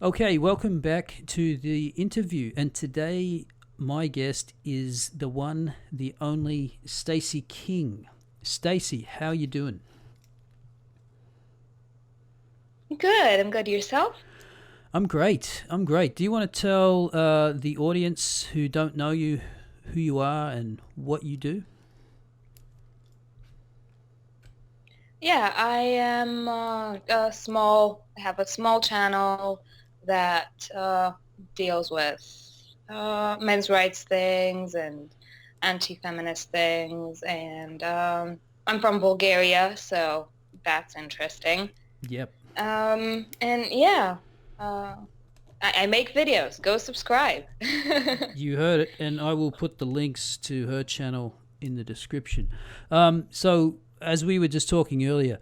Okay, welcome back to the interview. And today, my guest is the one, the only Stacy King. Stacy, how you doing? Good. I'm good. Yourself? I'm great. I'm great. Do you want to tell the audience who don't know you who you are and what you do? Yeah, I am I have a small channel that deals with men's rights things and anti-feminist things, and I'm from Bulgaria, so that's interesting. Yep, And yeah, uh, I make videos. Go subscribe. you heard it, and I will put the links to her channel in the description. So, as we were just talking earlier,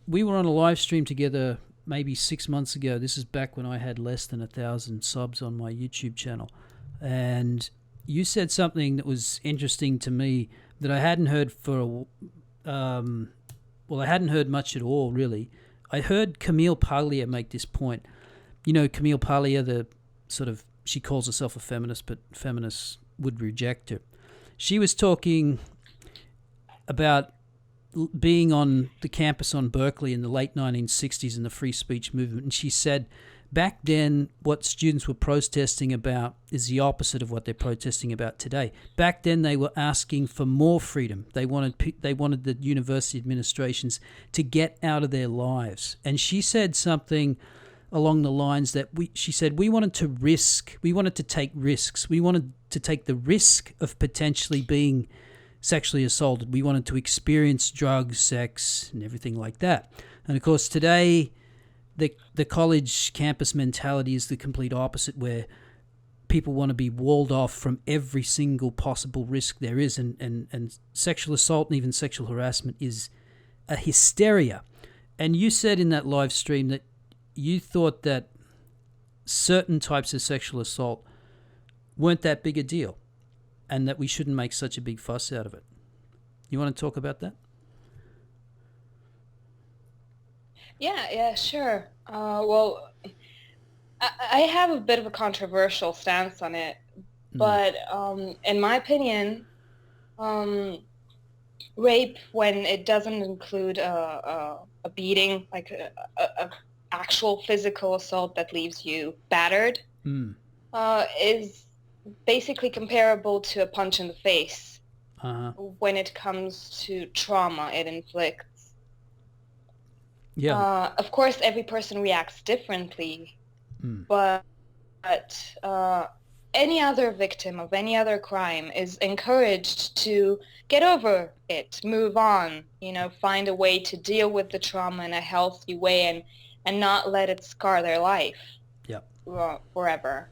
we were on a live stream together maybe 6 months ago. This is back when I had less than 1,000 subs on my YouTube channel. And you said something that was interesting to me that I hadn't heard I hadn't heard much at all, really. I heard Camille Paglia make this point. You know, Camille Paglia, the sort of, she calls herself a feminist, but feminists would reject her. She was talking about being on the campus on Berkeley in the late 1960s in the free speech movement. And she said back then, what students were protesting about is the opposite of what they're protesting about today. Back then, they were asking for more freedom. They wanted the university administrations to get out of their lives. And she said something along the lines that she said we wanted to take risks. We wanted to take the risk of potentially being sexually assaulted. We wanted to experience drugs, sex, and everything like that. And of course, today, the college campus mentality is the complete opposite, where people want to be walled off from every single possible risk there is. And sexual assault and even sexual harassment is a hysteria. And you said in that live stream that you thought that certain types of sexual assault weren't that big a deal and that we shouldn't make such a big fuss out of it. You want to talk about that? Yeah, sure. Well, I have a bit of a controversial stance on it, Mm. but in my opinion, um, rape, when it doesn't include a beating, like a actual physical assault that leaves you battered, Mm. is basically comparable to a punch in the face Uh-huh. when it comes to trauma it inflicts. Yeah. Of course, every person reacts differently, Mm. but uh, any other victim of any other crime is encouraged to get over it, move on, find a way to deal with the trauma in a healthy way and not let it scar their life Yeah. forever.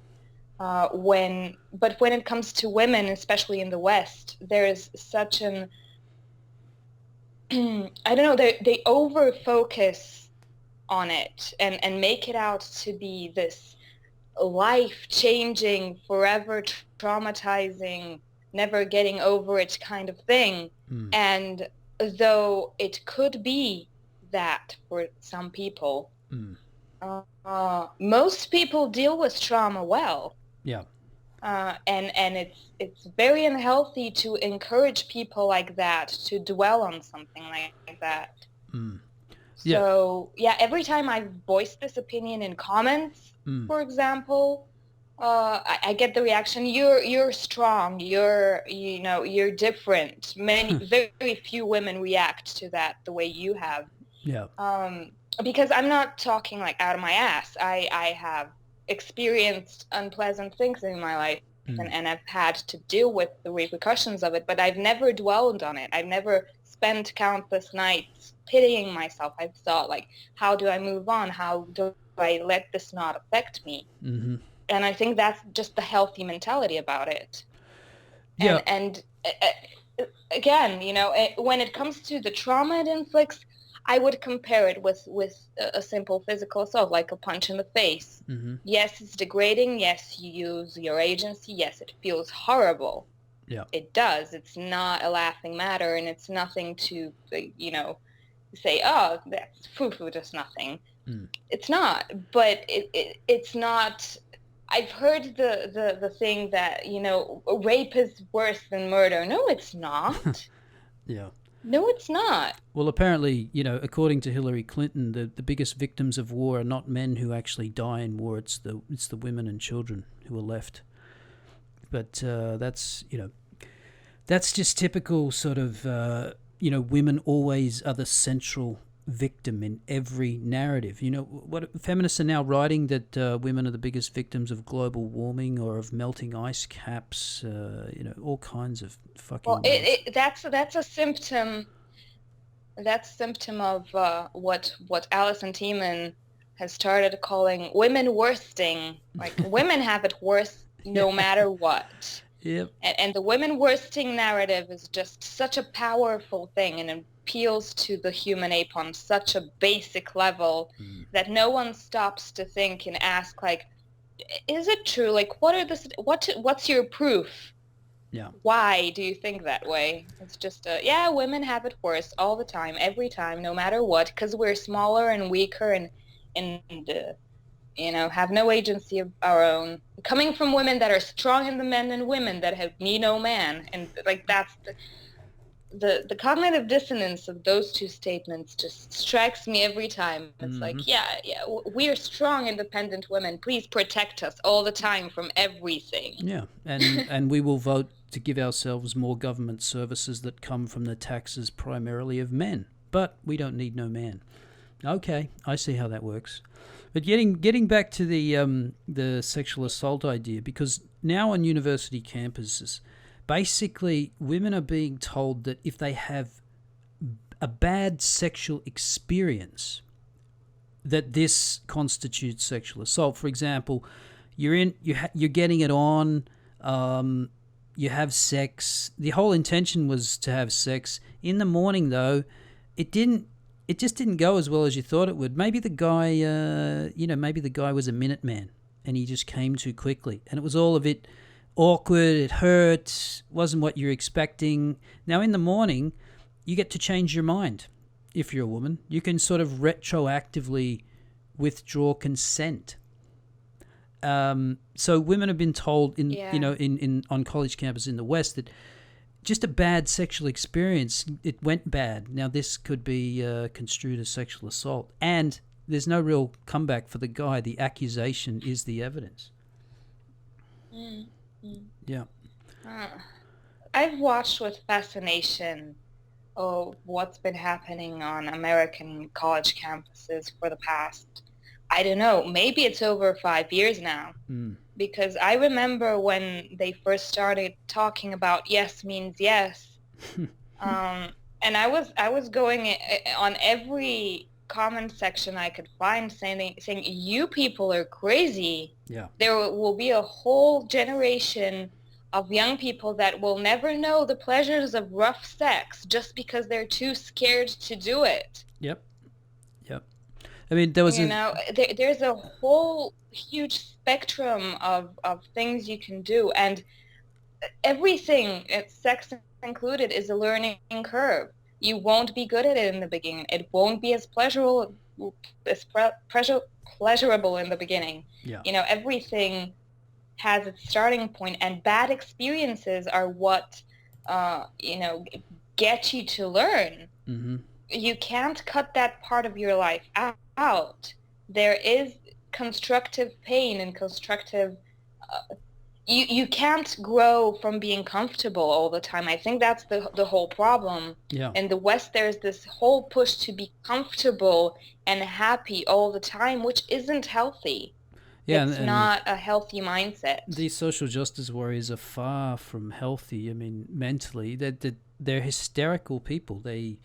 But when it comes to women, especially in the West, there is such an, I don't know, they over focus on it and make it out to be this life-changing, forever traumatizing, never getting over it kind of thing. Mm. And though it could be that for some people, Mm. most people deal with trauma well. Yeah. And it's very unhealthy to encourage people like that to dwell on something like that. Mm. Yeah. So yeah, every time I've voiced this opinion in comments, Mm. for example, I get the reaction, you're strong, you're different. Very few women react to that the way you have. Yeah. Um, because I'm not talking like out of my ass. I have experienced unpleasant things in my life, Mm. and I've had to deal with the repercussions of it, but I've never dwelled on it. I've never spent countless nights pitying myself. I've thought like, how do I move on? How do I let this not affect me? Mm-hmm. And I think that's just the healthy mentality about it. Yeah. And again, when it comes to the trauma it inflicts, I would compare it with a simple physical assault, like a punch in the face. Mm-hmm. Yes, it's degrading. Yes, you use your agency. Yes, it feels horrible. Yeah. It does. It's not a laughing matter, and it's nothing to, say, oh, that's foo-foo, just nothing. It's not, but it's not. I've heard the thing that, rape is worse than murder. No, it's not. Yeah. No, it's not. Well, apparently, according to Hillary Clinton, the biggest victims of war are not men who actually die in war. It's the women and children who are left. But that's just typical sort of, women always are the central victim in every narrative. What feminists are now writing, that women are the biggest victims of global warming or of melting ice caps, all kinds of fucking... Well, that's a symptom. That's a symptom of what Alison Tiemann has started calling women worsting. Like, women have it worse no matter what. Yep. And the women worsting narrative is just such a powerful thing, and appeals to the human ape on such a basic level that no one stops to think and ask, like, is it true? Like, what's your proof? Yeah. Why do you think that way? It's just women have it worse all the time, every time, no matter what, because we're smaller and weaker and have no agency of our own. Coming from women that are stronger than men and women that need no man, and like that's the cognitive dissonance of those two statements just strikes me every time. It's like, we are strong, independent women. Please protect us all the time from everything. Yeah, and we will vote to give ourselves more government services that come from the taxes primarily of men. But we don't need no man. Okay, I see how that works. But getting back to the sexual assault idea, because now on university campuses, basically women are being told that if they have a bad sexual experience, that this constitutes sexual assault. For example, you're getting it on, you have sex. The whole intention was to have sex. In the morning, though, it just didn't go as well as you thought it would. Maybe the guy, was a Minuteman and he just came too quickly, and it was all a bit awkward. It hurt. Wasn't what you're expecting. Now in the morning, you get to change your mind. If you're a woman, you can sort of retroactively withdraw consent. So women have been told on college campus in the West that just a bad sexual experience, it went bad. Now this could be construed as sexual assault, and there's no real comeback for the guy. The accusation is the evidence. Yeah. I've watched with fascination what's been happening on American college campuses for the past, I don't know, maybe it's over 5 years now. Because I remember when they first started talking about yes means yes. And I was going on every comment section I could find saying you people are crazy. Yeah. There will be a whole generation of young people that will never know the pleasures of rough sex just because they're too scared to do it. Yep. I mean, there was there's a whole huge spectrum of things you can do, and everything, sex included, is a learning curve. You won't be good at it in the beginning. It won't be as pleasurable in the beginning. Yeah. Everything has its starting point, and bad experiences are what get you to learn. Mm-hmm. You can't cut that part of your life out. There is constructive pain and constructive you can't grow from being comfortable all the time. I think that's the whole problem. Yeah. In the West, there's this whole push to be comfortable and happy all the time, which isn't healthy. Yeah, it's not a healthy mindset. These social justice warriors are far from healthy. I mean, mentally, they're hysterical people. They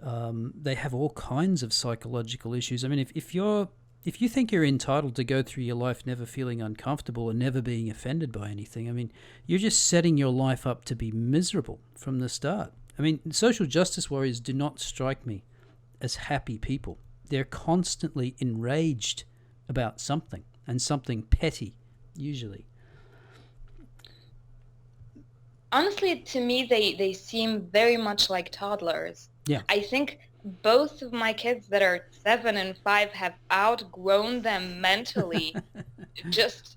have all kinds of psychological issues. I mean, if you think you're entitled to go through your life never feeling uncomfortable and never being offended by anything, I mean, you're just setting your life up to be miserable from the start. I mean, social justice warriors do not strike me as happy people. They're constantly enraged about something, and something petty, usually. Honestly, to me, they seem very much like toddlers. Yeah. I think both of my kids that are 7 and 5 have outgrown them mentally. Just,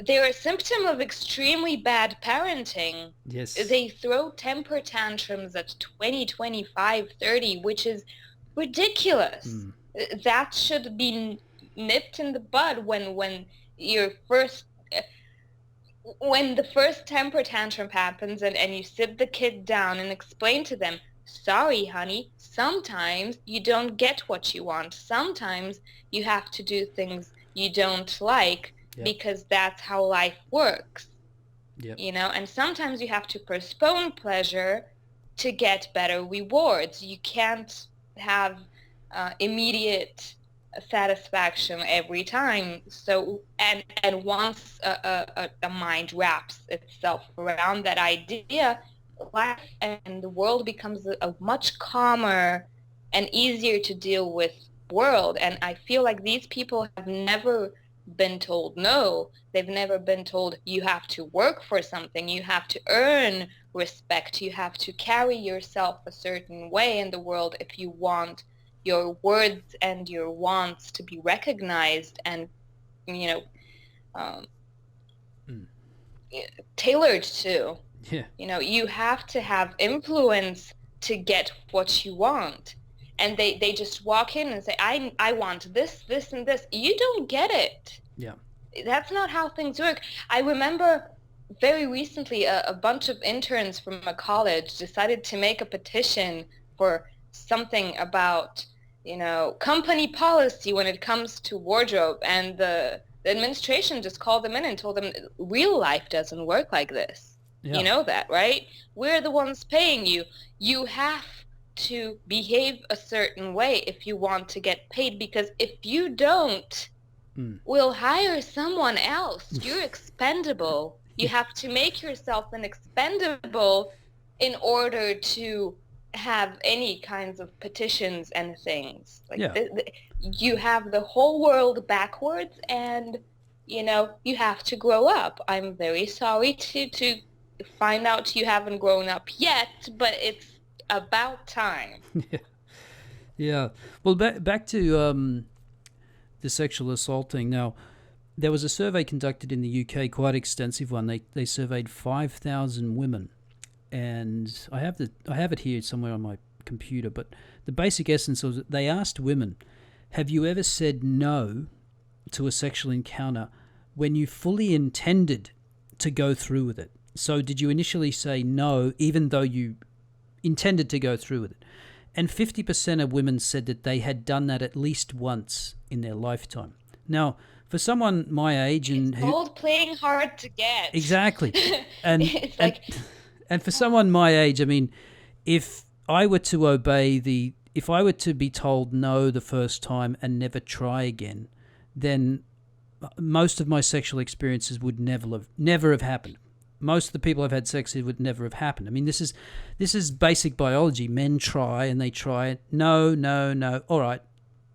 they're a symptom of extremely bad parenting. Yes. They throw temper tantrums at 20, 25, 30, which is ridiculous. That should be nipped in the bud when your first when the first temper tantrum happens, and you sit the kid down and explain to them, sorry, honey, sometimes you don't get what you want. Sometimes you have to do things you don't like because that's how life works. You know, and sometimes you have to postpone pleasure to get better rewards. You can't have immediate satisfaction every time. So and once a mind wraps itself around that idea, life and the world becomes a much calmer and easier to deal with world. And I feel like these people have never been told no. They've never been told you have to work for something, you have to earn respect, you have to carry yourself a certain way in the world if you want your words and your wants to be recognized and, you know, tailored to. Yeah. You know, you have to have influence to get what you want. And they just walk in and say, I want this, this, and this. You don't get it. Yeah. That's not how things work. I remember very recently a bunch of interns from a college decided to make a petition for something about, you know, company policy when it comes to wardrobe. And the administration just called them in and told them, real life doesn't work like this. Yeah. You know that, right? We're the ones paying you. You have to behave a certain way if you want to get paid, because if you don't, we'll hire someone else. You're expendable. You have to make yourself an expendable in order to have any kinds of petitions and things. Like you have the whole world backwards, and, you know, you have to grow up. I'm very sorry to find out you haven't grown up yet, but it's about time. Yeah. Well, back to the sexual assault thing. Now, there was a survey conducted in the UK, quite extensive one. They surveyed 5,000 women, and I have it here somewhere on my computer. But the basic essence was that they asked women, "Have you ever said no to a sexual encounter when you fully intended to go through with it?" So, did you initially say no, even though you intended to go through with it? And 50% of women said that they had done that at least once in their lifetime. Now, for someone my age and it's called playing hard to get. Exactly. And, it's like, and for someone my age, I mean, if I were to if I were to be told no the first time and never try again, then most of my sexual experiences would never have happened. Most of the people I've had sex with would never have happened. I mean, this is basic biology. Men try and they try it. No. All right.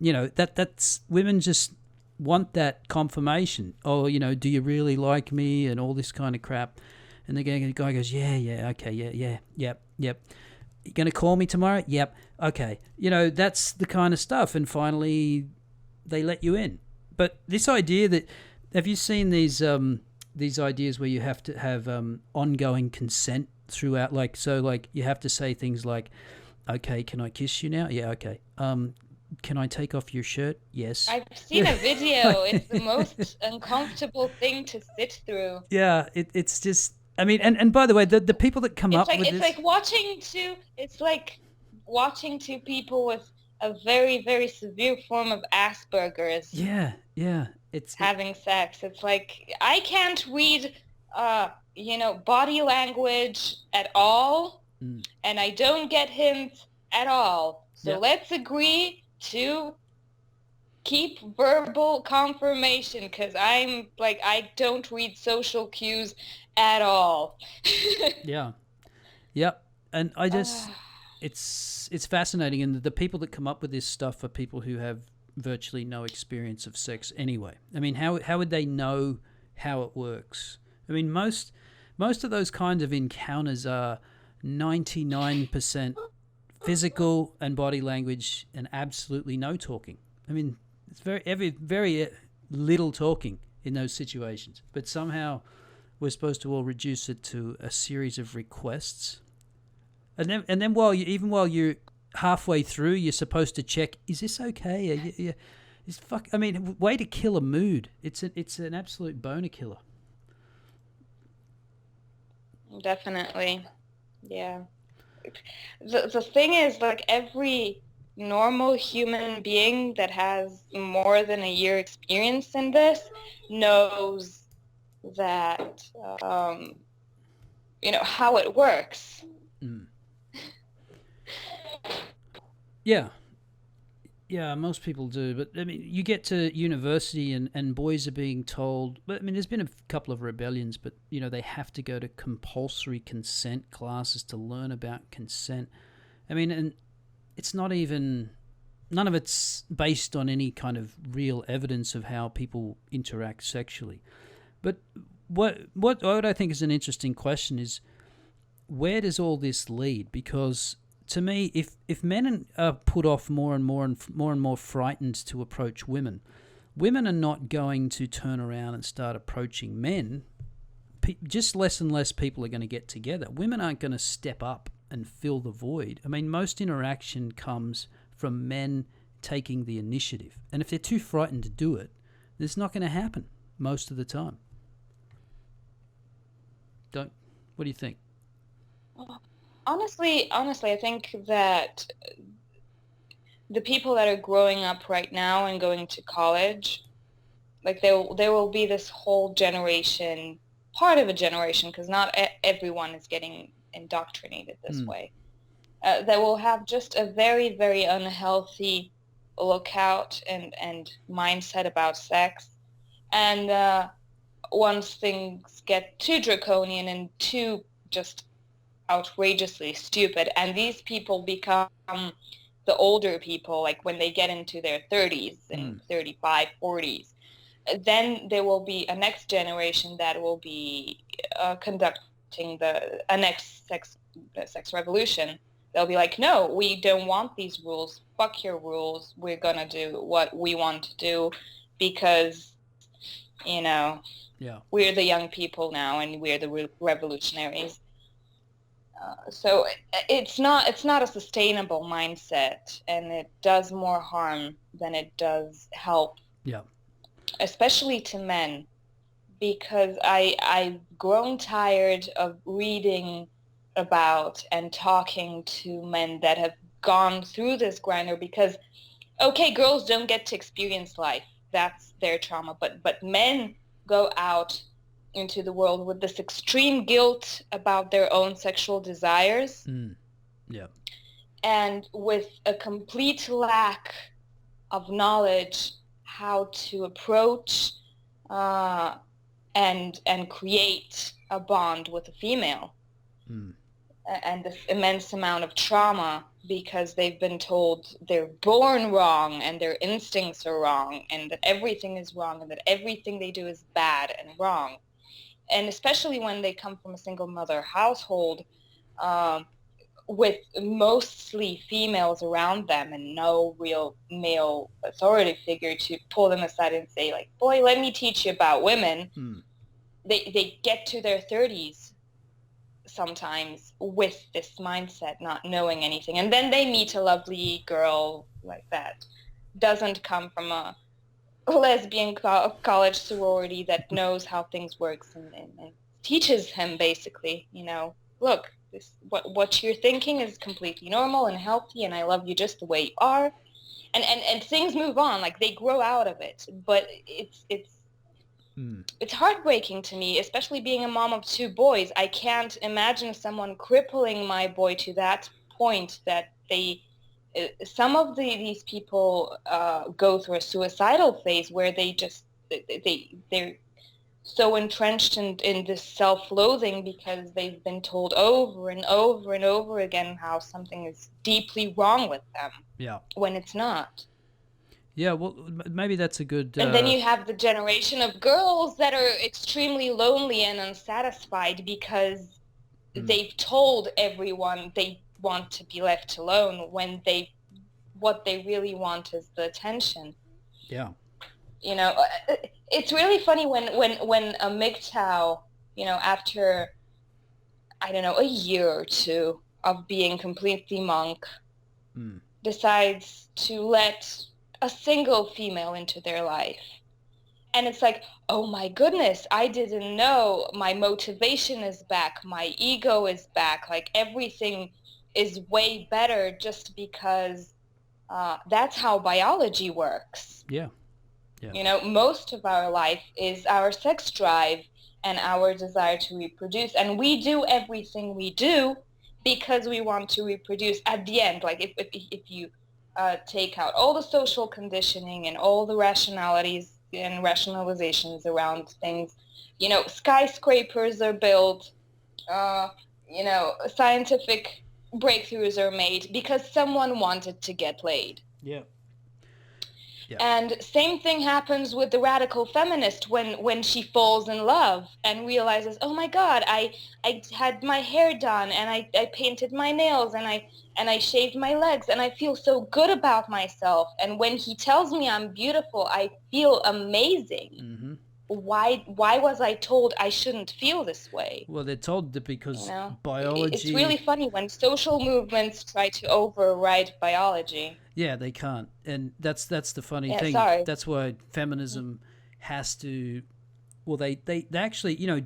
You know, that's women just want that confirmation. Oh, you know, do you really like me and all this kind of crap. And the guy goes, yeah, okay, yeah, yep. You going to call me tomorrow? Yep. Okay. You know, that's the kind of stuff. And finally they let you in. But this idea that, have you seen these ideas where you have to have ongoing consent throughout, like you have to say things like, okay, can I kiss you now? Yeah, okay. Can I take off your shirt? Yes. I've seen a video. It's the most uncomfortable thing to sit through. Yeah, it's just, I mean, and by the way, the people that come up with this... It's like watching two people with a very, very severe form of Asperger's. Yeah. It's having sex. It's like, I can't read, body language at all, and I don't get hints at all. So let's agree to keep verbal confirmation, because I'm like, I don't read social cues at all. Yeah. Yep. And I just, it's fascinating. And the people that come up with this stuff are people who have virtually no experience of sex anyway. I mean, how would they know how it works? I mean, most of those kinds of encounters are 99% physical and body language, and absolutely no talking. I mean, it's very little talking in those situations. But somehow we're supposed to all reduce it to a series of requests, and then while you're halfway through, you're supposed to check: is this okay? I mean, way to kill a mood. It's an absolute boner killer. Definitely. Yeah. The thing is, like, every normal human being that has more than a year experience in this knows that, how it works. Mm. Yeah. Yeah, most people do. But, I mean, you get to university and boys are being told... But, I mean, there's been a couple of rebellions, but, they have to go to compulsory consent classes to learn about consent. I mean, and it's not even... None of it's based on any kind of real evidence of how people interact sexually. But what I think is an interesting question is, where does all this lead? Because... to me, if men are put off more and more frightened to approach women are not going to turn around and start approaching men. Just less and less people are going to get together. Women aren't going to step up and fill the void. I mean, most interaction comes from men taking the initiative. And if they're too frightened to do it, it's not going to happen most of the time. What do you think? Honestly, I think that the people that are growing up right now and going to college, like there will be this whole generation, part of a generation, because not everyone is getting indoctrinated this way, that will have just a very, very unhealthy lookout and mindset about sex. And once things get too draconian and too just outrageously stupid, and these people become the older people, like when they get into their 30s and 35, 40s, then there will be a next generation that will be conducting a next sex revolution. They'll be like, no, we don't want these rules. Fuck your rules. We're going to do what we want to do because, we're the young people now and we're the revolutionaries. So it's not a sustainable mindset, and it does more harm than it does help. Yeah. Especially to men, because I've grown tired of reading about and talking to men that have gone through this grinder, because, okay, girls don't get to experience life. That's their trauma. But men go out into the world with this extreme guilt about their own sexual desires. Yeah. And with a complete lack of knowledge how to approach and create a bond with a female. And this immense amount of trauma because they've been told they're born wrong and their instincts are wrong and that everything is wrong and that everything they do is bad and wrong. And especially when they come from a single mother household with mostly females around them and no real male authority figure to pull them aside and say, like, boy, let me teach you about women. They get to their 30s sometimes with this mindset, not knowing anything. And then they meet a lovely girl like that. Doesn't come from a lesbian college sorority that knows how things works and teaches him basically, look, what you're thinking is completely normal and healthy, and I love you just the way you are, and things move on, like they grow out of it. But it's heartbreaking to me, especially being a mom of two boys. I can't imagine someone crippling my boy to that point that some of these people go through a suicidal phase where they're so entrenched in this self-loathing because they've been told over and over and over again how something is deeply wrong with them when it's not. Yeah, well, maybe that's a good... And then you have the generation of girls that are extremely lonely and unsatisfied because they've told everyone want to be left alone when what they really want is the attention. Yeah. You know, it's really funny when a MGTOW, you know, after, I don't know, a year or two of being completely monk, decides to let a single female into their life. And it's like, oh my goodness, I didn't know. My motivation is back. My ego is back. Like everything is way better just because that's how biology works. Yeah. Yeah. You know, most of our life is our sex drive and our desire to reproduce. And we do everything we do because we want to reproduce at the end. Like if you take out all the social conditioning and all the rationalities and rationalizations around things, you know, skyscrapers are built, you know, scientific breakthroughs are made because someone wanted to get laid. Yeah. Yeah. And same thing happens with the radical feminist when she falls in love and realizes, oh my God, I had my hair done and I painted my nails and I shaved my legs and I feel so good about myself. And when he tells me I'm beautiful, I feel amazing. Mm-hmm. Why was I told I shouldn't feel this way? Well, they're told that because, you know, biology... It's really funny when social movements try to override biology. Yeah, they can't. And that's the funny thing. Sorry. That's why feminism has to... Well, they actually, you know,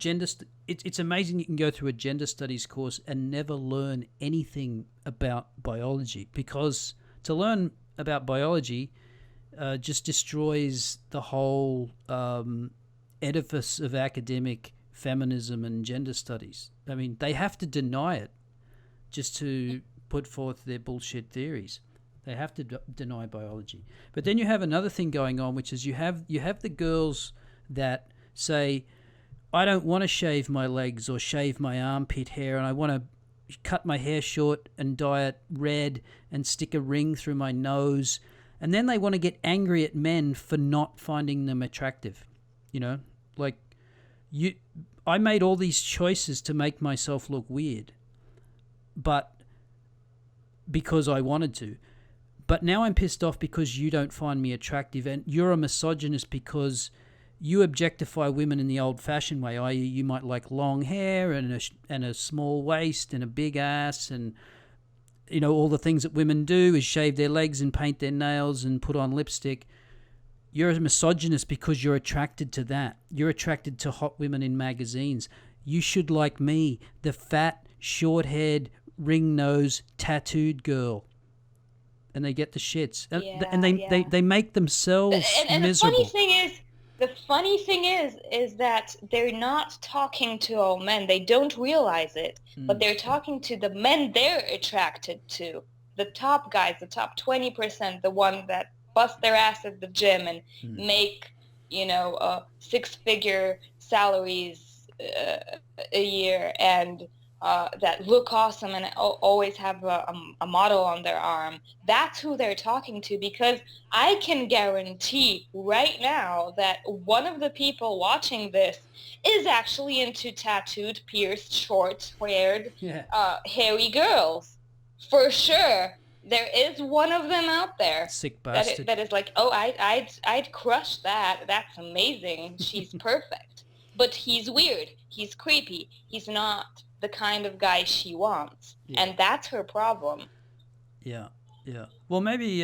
it's amazing you can go through a gender studies course and never learn anything about biology, because to learn about biology just destroys the whole edifice of academic feminism and gender studies. I mean, they have to deny it just to put forth their bullshit theories. They have to deny biology. But then you have another thing going on, which is you have the girls that say, I don't want to shave my legs or shave my armpit hair, and I want to cut my hair short and dye it red and stick a ring through my nose. And then they want to get angry at men for not finding them attractive. You know, like, I made all these choices to make myself look weird, but because I wanted to. But now I'm pissed off because you don't find me attractive, and you're a misogynist because you objectify women in the old-fashioned way, i.e. you might like long hair and a small waist and a big ass, and, you know, all the things that women do is shave their legs and paint their nails and put on lipstick. You're a misogynist because you're attracted to that. You're attracted to hot women in magazines. You should like me, the fat, short-haired, ring-nosed, tattooed girl. And they get the shits. And they make themselves miserable. The funny thing is that they're not talking to all men. They don't realize it, but they're talking to the men they're attracted to. The top guys, the top 20%, the ones that bust their ass at the gym and make, you know, six-figure salaries a year, and that look awesome and always have a model on their arm. That's who they're talking to, because I can guarantee right now that one of the people watching this is actually into tattooed, pierced, short-haired, hairy girls. For sure. There is one of them out there. Sick bastard. That is like, oh, I'd crush that. That's amazing. She's perfect. But he's weird. He's creepy. He's not the kind of guy she wants. Yeah. And that's her problem. Yeah. Well, maybe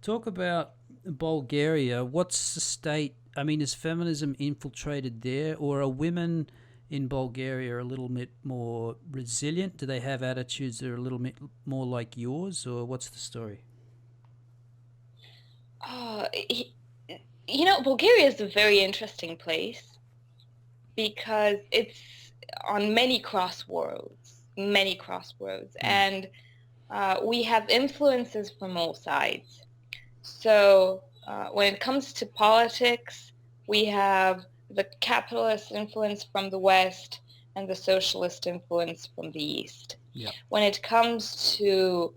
talk about Bulgaria. What's the state? I mean, is feminism infiltrated there, or are women in Bulgaria a little bit more resilient? Do they have attitudes that are a little bit more like yours, or what's the story? You know, Bulgaria is a very interesting place because it's on many crossroads, and we have influences from all sides. So when it comes to politics, we have the capitalist influence from the West and the socialist influence from the East. Yeah. When it comes to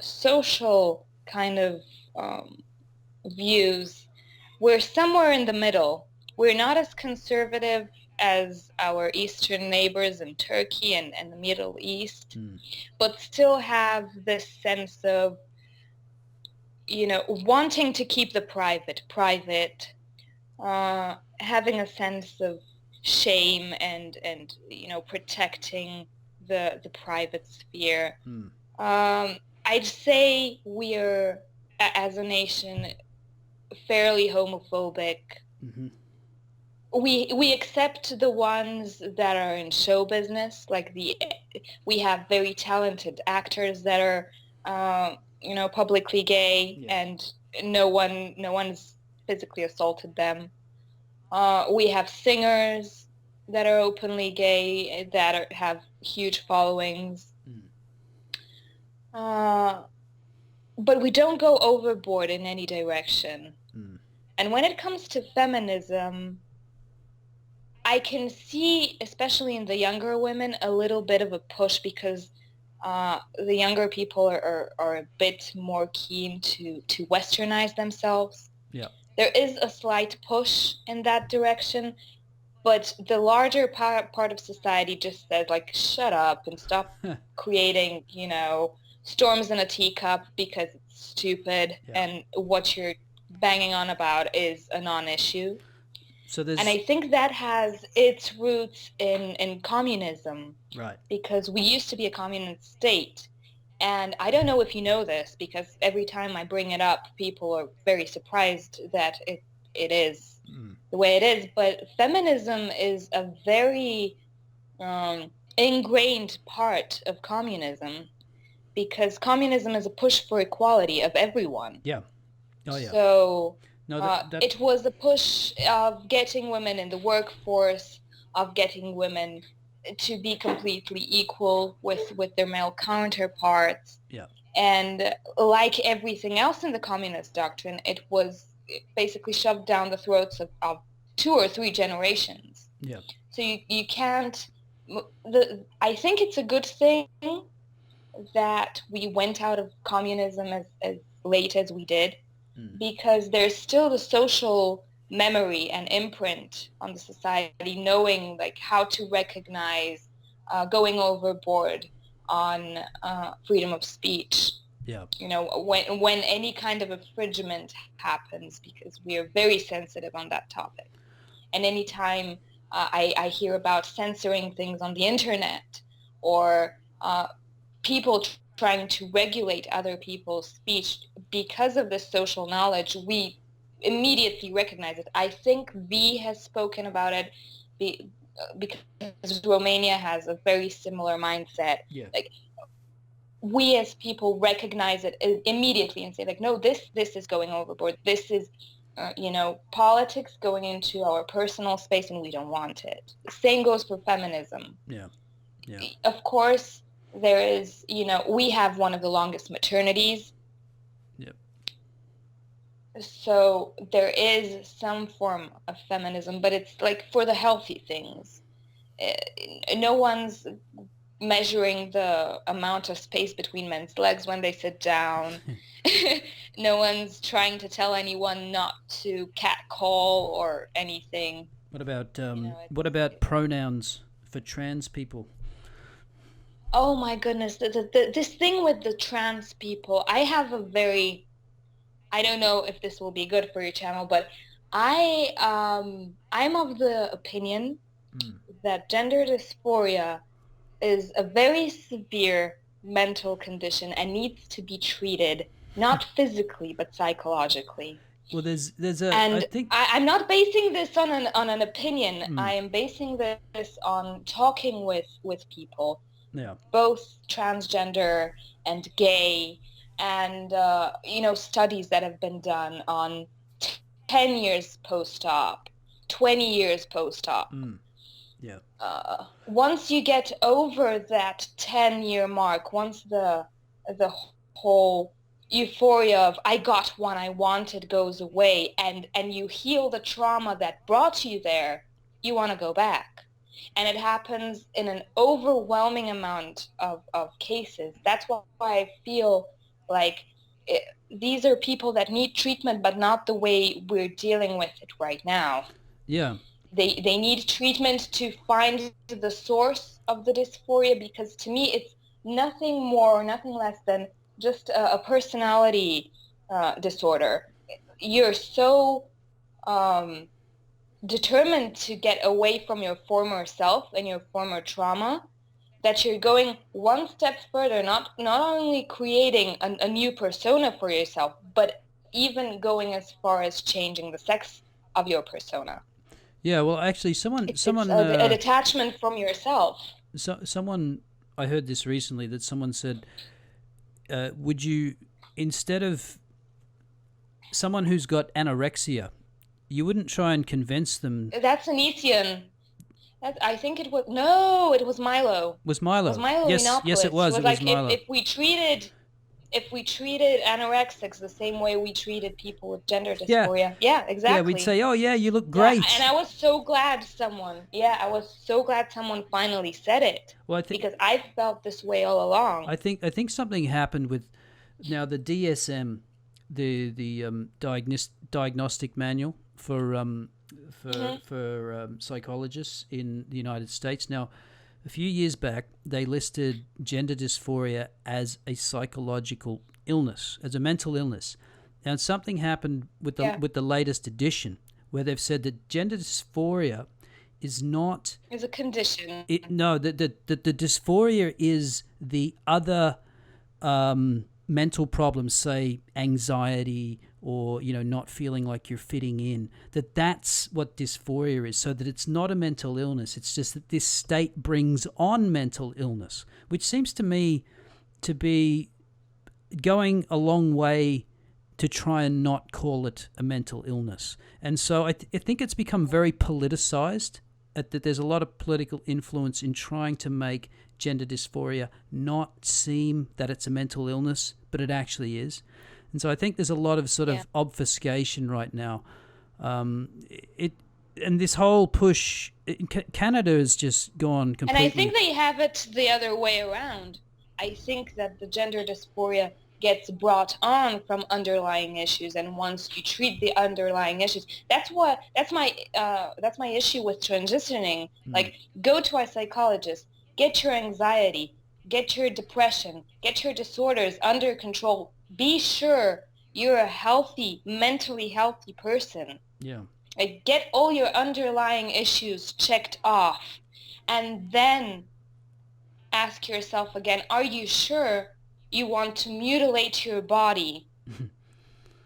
social kind of views, we're somewhere in the middle. We're not as conservative as our eastern neighbors in Turkey and the Middle East, Mm. but still have this sense of, wanting to keep the private, having a sense of shame and protecting the private sphere. Mm. I'd say we're, as a nation, fairly homophobic. Mm-hmm. We accept the ones that are in show business, like we have very talented actors that are, publicly gay, Yeah. and no one's physically assaulted them. We have singers that are openly gay have huge followings. Mm. Uh, but we don't go overboard in any direction. Mm. And when it comes to feminism, I can see, especially in the younger women, a little bit of a push because the younger people are a bit more keen to westernize themselves. Yeah. There is a slight push in that direction, but the larger part of society just says, like, shut up and stop creating, storms in a teacup because it's stupid, Yeah. and what you're banging on about is a non-issue. So And there's I think that has its roots in communism, right. because we used to be a communist state. And I don't know if you know this, because every time I bring it up, people are very surprised that it is Mm. the way it is. But feminism is a very ingrained part of communism, because communism is a push for equality of everyone. Yeah. Oh yeah. So No, that it was a push of getting women in the workforce, of getting women to be completely equal with their male counterparts. yeah. And like everything else in the communist doctrine, it was basically shoved down the throats of 2 or 3 generations. Yeah. So you can't. I think it's a good thing that we went out of communism as late as we did, Mm. because there's still the social memory and imprint on the society, knowing like how to recognize going overboard on freedom of speech. Yeah. When any kind of infringement happens, because we are very sensitive on that topic. And anytime I hear about censoring things on the internet, or people trying to regulate other people's speech, because of this social knowledge, we immediately recognize it. I think V has spoken about it because Romania has a very similar mindset. Yeah. Like, we as people recognize it immediately and say, like, no, this is going overboard. This is politics going into our personal space, and we don't want it. Same goes for feminism. Yeah. Yeah. Of course, there is, we have one of the longest maternities. Yep. So there is some form of feminism, but it's like for the healthy things. No one's measuring the amount of space between men's legs when they sit down. No one's trying to tell anyone not to catcall or anything. What about It's, what about pronouns for trans people? oh my goodness, this thing with the trans people, I don't know if this will be good for your channel, but I'm of the opinion that gender dysphoria is a very severe mental condition and needs to be treated not physically but psychologically. Well, there's a I And think I'm not basing this on an opinion. I am basing this on talking with people, yeah. both transgender and gay, and studies that have been done on 10 years post-op, 20 years post-op. Yeah. Once you get over that 10-year mark, once the whole euphoria of I got what I wanted goes away, and you heal the trauma that brought you there, you want to go back. And it happens in an overwhelming amount of cases. That's why I feel like these are people that need treatment, but not the way we're dealing with it right now. Yeah. They need treatment to find the source of the dysphoria, because to me it's nothing more, nothing less than just a personality disorder. You're so um, determined to get away from your former self and your former trauma that you're going one step further, not only creating a new persona for yourself, but even going as far as changing the sex of your persona. Yeah, well, actually, It's a detachment from yourself. someone, I heard this recently, that someone said, would you, instead of someone who's got anorexia, you wouldn't try and convince them. That's Onision. I think it was, no, it was Milo. Was It was Milo? Milo Yes, it Yiannopoulos. He was. was It was like, Milo. if we treated anorexics the same way we treated people with gender Yeah, dysphoria, yeah, yeah. We'd exactly. say, "Oh, yeah, you look Yeah, and great." I was so glad someone finally said it, Well, I think because I felt this way all along. I think something happened with now the DSM, the diagnostic manual for psychologists in the United States. Now, a few years back, they listed gender dysphoria as a psychological illness, as a mental illness. Now, something happened with Yeah, the latest edition where they've said that gender dysphoria is not it's a condition. it. No, the dysphoria is the other mental problems, say anxiety or not feeling like you're fitting in. That's what dysphoria is. So that it's not a mental illness. It's just that this state brings on mental illness, which seems to me to be going a long way to try and not call it a mental illness. And so I think it's become very politicized, that there's a lot of political influence in trying to make gender dysphoria not seem that it's a mental illness, but it actually is. And so I think there's a lot of sort of obfuscation right now. And this whole push, Canada has just gone completely. And I think they have it the other way around. I think that the gender dysphoria gets brought on from underlying issues, and once you treat the underlying issues, that's my issue with transitioning. Like, go to a psychologist, get your anxiety, get your depression, get your disorders under control. Be sure you're a healthy, mentally healthy person. Yeah. Like, get all your underlying issues checked off, and then ask yourself again, are you sure you want to mutilate your body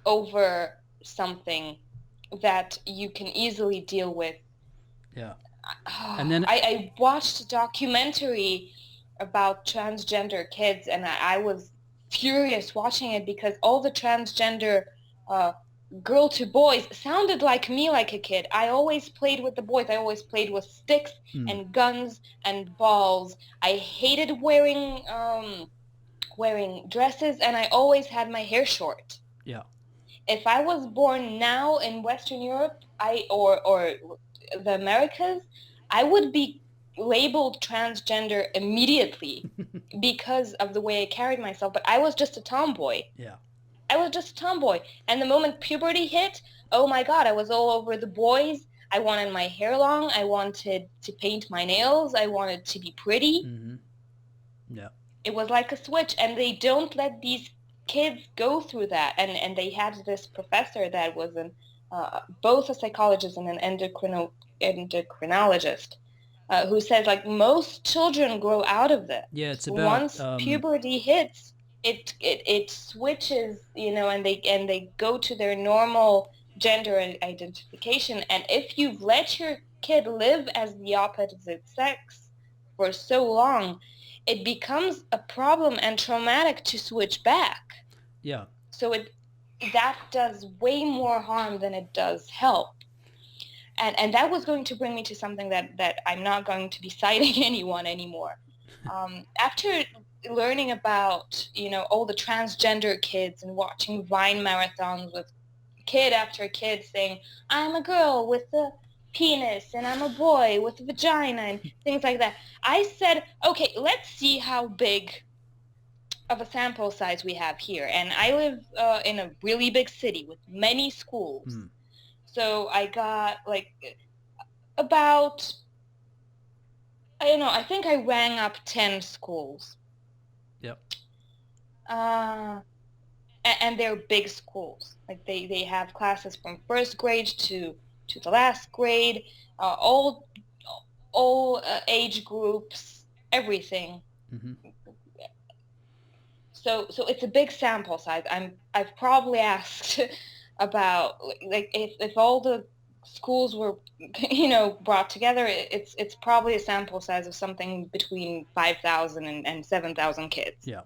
over something that you can easily deal with? Yeah. And then I watched a documentary about transgender kids, and I was furious watching it, because all the transgender girl to boys sounded like me, like a kid. I always played with the boys. I always played with sticks and guns and balls. I hated wearing dresses, and I always had my hair short. Yeah. If I was born now in Western Europe, or the Americas, I would be labeled transgender immediately because of the way I carried myself. But I was just a tomboy. Yeah. I was just a tomboy. And the moment puberty hit, oh my God, I was all over the boys. I wanted my hair long. I wanted to paint my nails. I wanted to be pretty. Mm-hmm. Yeah. It was like a switch, and they don't let these kids go through that. And they had this professor that was both a psychologist and an endocrinologist, who says, like, most children grow out of this. Yeah, it's about once puberty hits, it switches, and they go to their normal gender identification. And if you've let your kid live as the opposite sex for so long, it becomes a problem and traumatic to switch back. Yeah. So that does way more harm than it does help. And that was going to bring me to something that I'm not going to be citing anyone anymore. After learning about, all the transgender kids and watching Vine marathons with kid after kid saying, I'm a girl with a penis and I'm a boy with a vagina and things like that, I said, okay, let's see how big of a sample size we have here. And I live in a really big city with many schools. So I got like about, I don't know, I think I rang up 10 schools. Yep. And they're big schools. Like they have classes from first grade to the last grade, all age groups, everything. Mm-hmm. So it's a big sample size. I've probably asked about, like, if all the schools were brought together, it's probably a sample size of something between 5,000 and 7,000 kids. Yeah.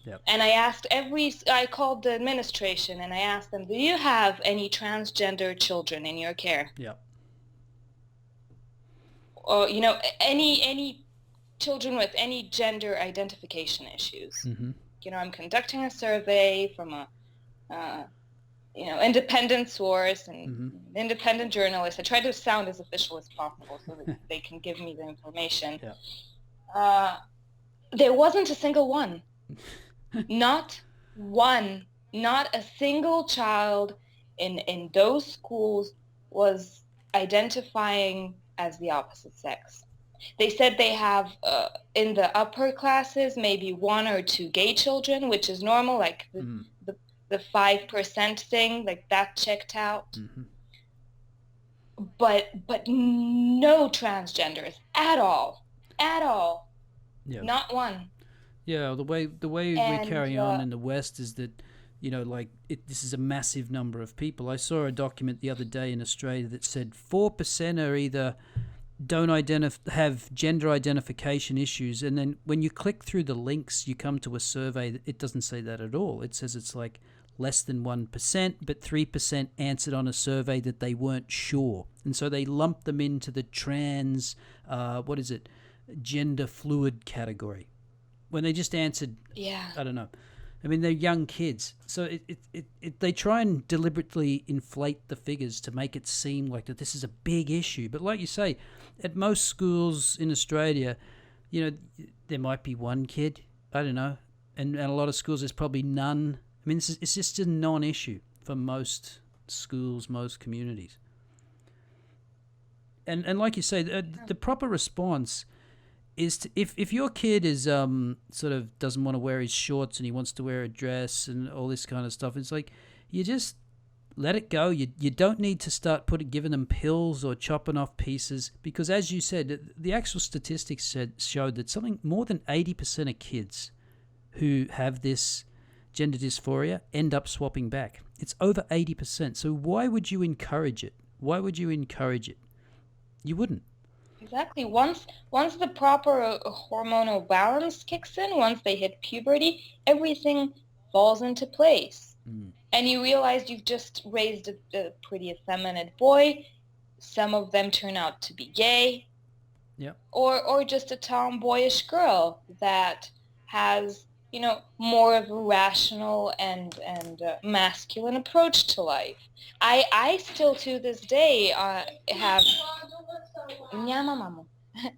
Yep. And I called the administration and I asked them, do you have any transgender children in your care? Yeah. Or, any children with any gender identification issues? Mm-hmm. I'm conducting a survey from a, independent source and Mm-hmm. independent journalist. I try to sound as official as possible so that they can give me the information. Yeah. There wasn't a single one. Not one, not a single child in those schools was identifying as the opposite sex. They said they have, in the upper classes, maybe 1 or 2 gay children, which is normal, like the 5% thing, like that checked out. Mm-hmm. But no transgenders at all. Yeah. Not one. Yeah, the way we carry on in the West is that, this is a massive number of people. I saw a document the other day in Australia that said 4% are either don't have gender identification issues, and then when you click through the links, you come to a survey that it doesn't say that at all. It says it's like less than 1%, but 3% answered on a survey that they weren't sure, and so they lump them into the trans, gender fluid category, when they just answered, I don't know. I mean, they're young kids. So they try and deliberately inflate the figures to make it seem like that this is a big issue. But like you say, at most schools in Australia, there might be one kid, I don't know. And a lot of schools, there's probably none. I mean, it's just a non-issue for most schools, most communities. And like you say, the proper response is to, if your kid is sort of doesn't want to wear his shorts and he wants to wear a dress and all this kind of stuff, it's like you just let it go. You don't need to start giving them pills or chopping off pieces, because as you said, the actual statistics showed that something more than 80% of kids who have this gender dysphoria end up swapping back. It's over 80%. So why would you encourage it? You wouldn't. Exactly. Once the proper hormonal balance kicks in, once they hit puberty, everything falls into place. And you realize you've just raised a pretty effeminate boy. Some of them turn out to be gay. Yep. Or just a tomboyish girl that has, more of a rational and masculine approach to life. I still to this day have...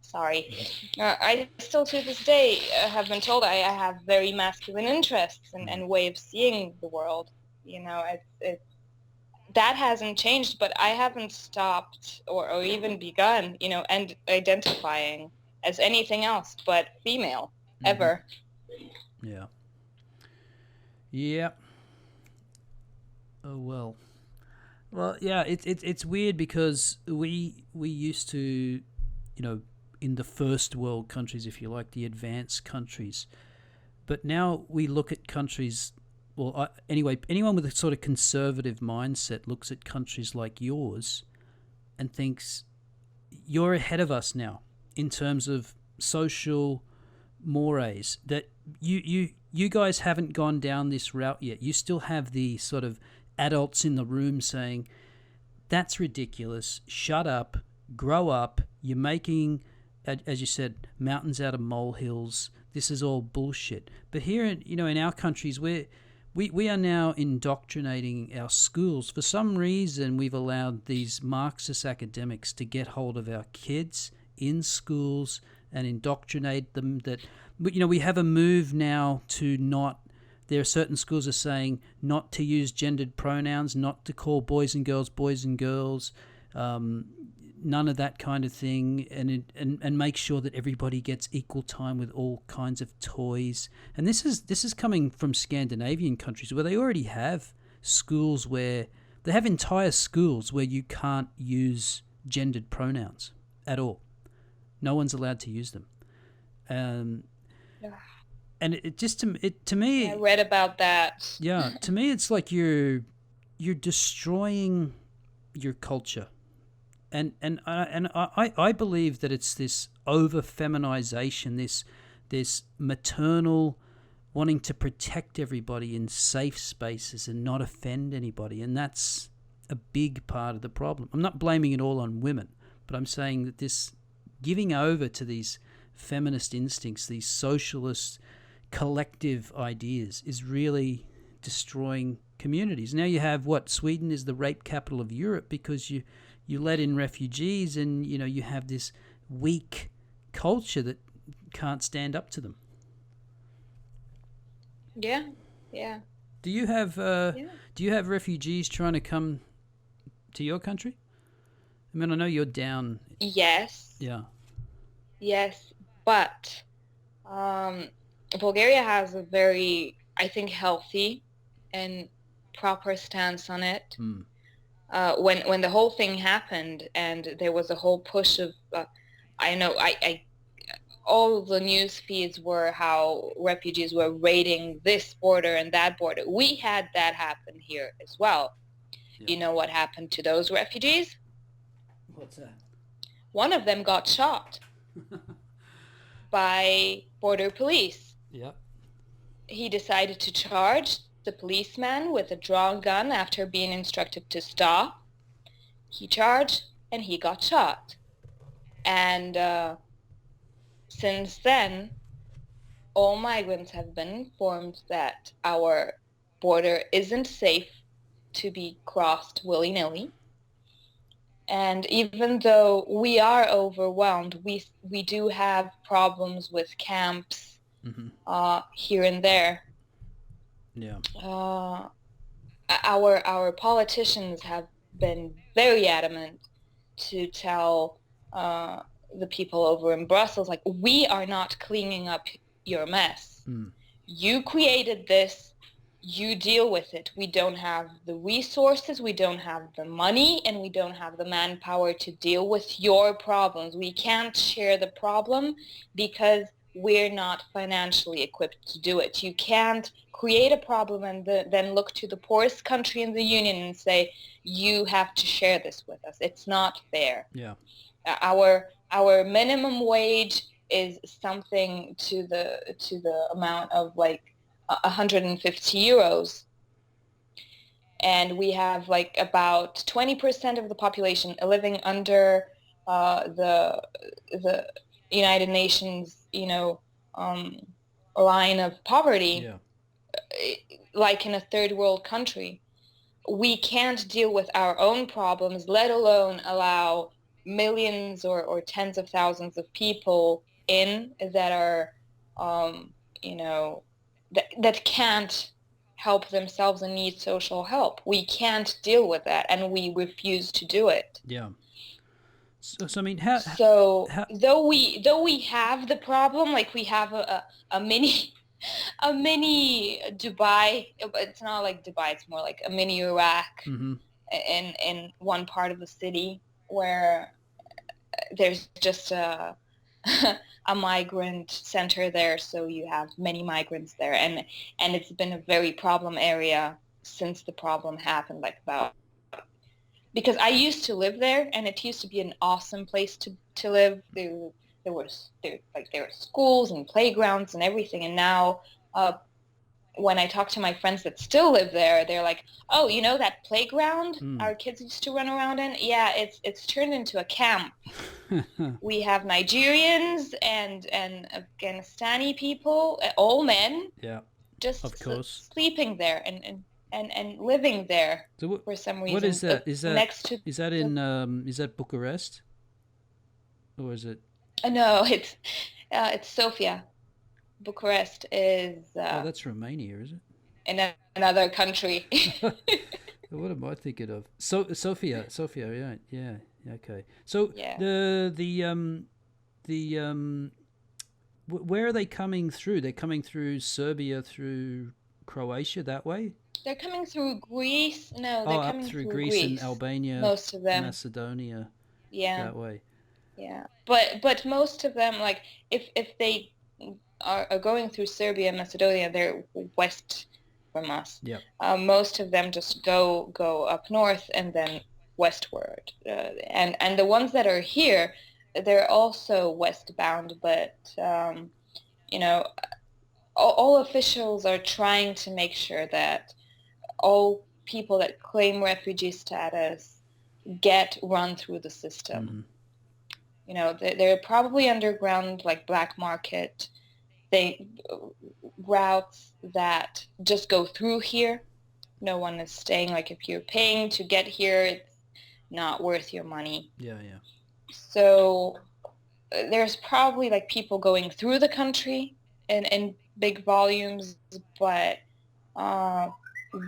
Sorry. I still to this day have been told I have very masculine interests and way of seeing the world. That hasn't changed, but I haven't stopped or even begun, and identifying as anything else but female, ever. Yeah. Yeah. Oh, well. Well, yeah, it's weird because we used to, in the first world countries, if you like, the advanced countries, but now we look at countries. Well, anyway, anyone with a sort of conservative mindset looks at countries like yours and thinks you're ahead of us now in terms of social mores. That you guys haven't gone down this route yet. You still have the sort of adults in the room saying, that's ridiculous, shut up, grow up, you're making, as you said, mountains out of molehills, this is all bullshit. But here, in our countries, we are now indoctrinating our schools. For some reason, we've allowed these Marxist academics to get hold of our kids in schools and indoctrinate them. That, we have a move now to not... There are certain schools are saying not to use gendered pronouns, not to call boys and girls, none of that kind of thing, and make sure that everybody gets equal time with all kinds of toys. And this is coming from Scandinavian countries where they already have schools where they have entire schools where you can't use gendered pronouns at all. No one's allowed to use them. And it just to me, I read about that. yeah, to me it's like you're destroying your culture. And I believe that it's this over feminization, this maternal wanting to protect everybody in safe spaces and not offend anybody, and that's a big part of the problem. I'm not blaming it all on women, but I'm saying that this giving over to these feminist instincts, these socialist collective ideas, is really destroying communities. Now you have Sweden is the rape capital of Europe because you let in refugees, and you have this weak culture that can't stand up to them. Yeah. Do you have refugees trying to come to your country? I mean, I know you're down. Yes. Yeah. Yes, but Bulgaria has a very, I think, healthy and proper stance on it. When the whole thing happened and there was a whole push of, I all the news feeds were how refugees were raiding this border and that border. We had that happen here as well. Yeah. You know what happened to those refugees? What's that? One of them got shot by border police. Yeah. He decided to charge the policeman with a drawn gun after being instructed to stop. He charged and he got shot. And since then, all migrants have been informed that our border isn't safe to be crossed willy-nilly. And even though we are overwhelmed, we do have problems with camps here and there. Yeah. Our politicians have been very adamant to tell the people over in Brussels, like, we are not cleaning up your mess. You created this. You deal with it. We don't have the resources, we don't have the money, and we don't have the manpower to deal with your problems. We can't share the problem because we're not financially equipped to do it. You can't create a problem and then look to the poorest country in the union and say, you have to share this with us. It's not fair. Yeah. Our minimum wage is something to the amount of like 150 euros, and we have like about 20% of the population living under the United Nations, line of poverty. Yeah. Like in a third world country. We can't deal with our own problems, let alone allow millions or tens of thousands of people in that are that can't help themselves and need social help. We can't deal with that, and we refuse to do it. Yeah. So I mean, though we have the problem, like we have a mini Dubai. It's not like Dubai. It's more like a mini Iraq in one part of the city where there's just a migrant center there, so you have many migrants there, and it's been a very problem area since the problem happened, because I used to live there, and it used to be an awesome place to live. There were schools and playgrounds and everything, and now when I talk to my friends that still live there, they're like, oh, that playground our kids used to run around in? Yeah, it's turned into a camp. We have Nigerians and Afghanistani people, all men, just of course, sleeping there and living there for some reason. What is that? Is that is that Bucharest? Or is it? No, it's Sofia. Bucharest is... that's Romania, is it? In another country. What am I thinking of? Sofia, right? Yeah. Okay. So Yeah. where are they coming through? They're coming through Serbia, through Croatia, that way? They're coming through Greece. No, Oh, they're up coming through through Greece and Greece. Albania, Most of them. Macedonia, Yeah. that way. Yeah. But most of them, like, if they are going through Serbia and Macedonia, they're west from us. Yep. Most of them just go up north and then westward. And the ones that are here, they're also westbound, but you know, all officials are trying to make sure that all people that claim refugee status get run through the system. Mm-hmm. You know, they're probably underground, like black market. They routes that just go through here. No one is staying. Like if you're paying to get here, it's not worth your money. Yeah, yeah. So there's probably like people going through the country in big volumes, but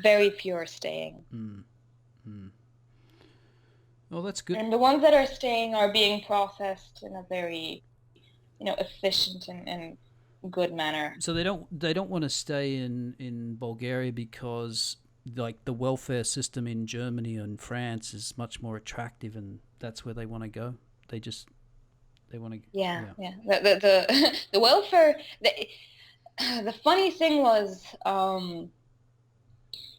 very few are staying. Mm. Mm. Well, that's good. And the ones that are staying are being processed in a very, efficient and good manner. So they don't want to stay in Bulgaria because like the welfare system in Germany and France is much more attractive, and that's where they want to go. They want to. Yeah. The welfare. The funny thing was,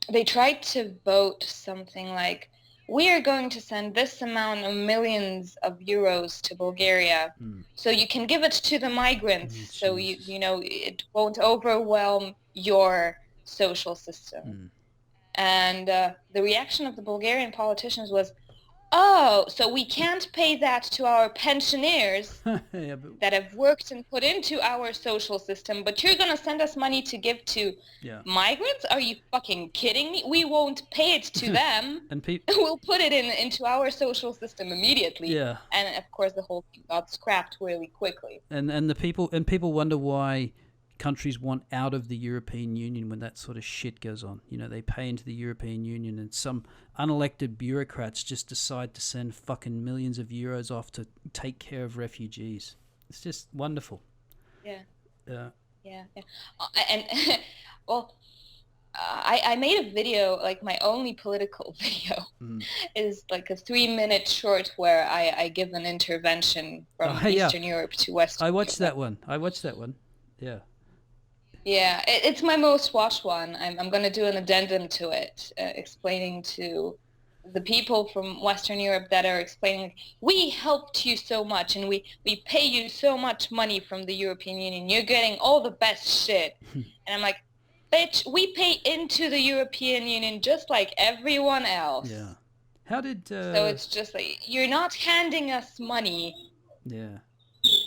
they tried to vote something like, we are going to send this amount of millions of euros to Bulgaria, so you can give it to the migrants, so it won't overwhelm your social system. And the reaction of the Bulgarian politicians was, oh, so we can't pay that to our pensioners that have worked and put into our social system, but you're going to send us money to give to migrants? Are you fucking kidding me? We won't pay it to them. And we'll put it into our social system immediately. Yeah. And of course the whole thing got scrapped really quickly. And people wonder why countries want out of the European Union when that sort of shit goes on. They pay into the European Union and some unelected bureaucrats just decide to send fucking millions of euros off to take care of refugees. It's just wonderful. Yeah. Yeah. And well, I made a video, like my only political video is like a 3-minute short where I give an intervention from Eastern Europe to Western Europe. I watched that one. Yeah. Yeah, it's my most watched one. I'm going to do an addendum to it, explaining to the people from Western Europe that are explaining, we helped you so much and we pay you so much money from the European Union. You're getting all the best shit. And I'm like, bitch, we pay into the European Union just like everyone else. Yeah. How did... So it's just like, you're not handing us money. Yeah.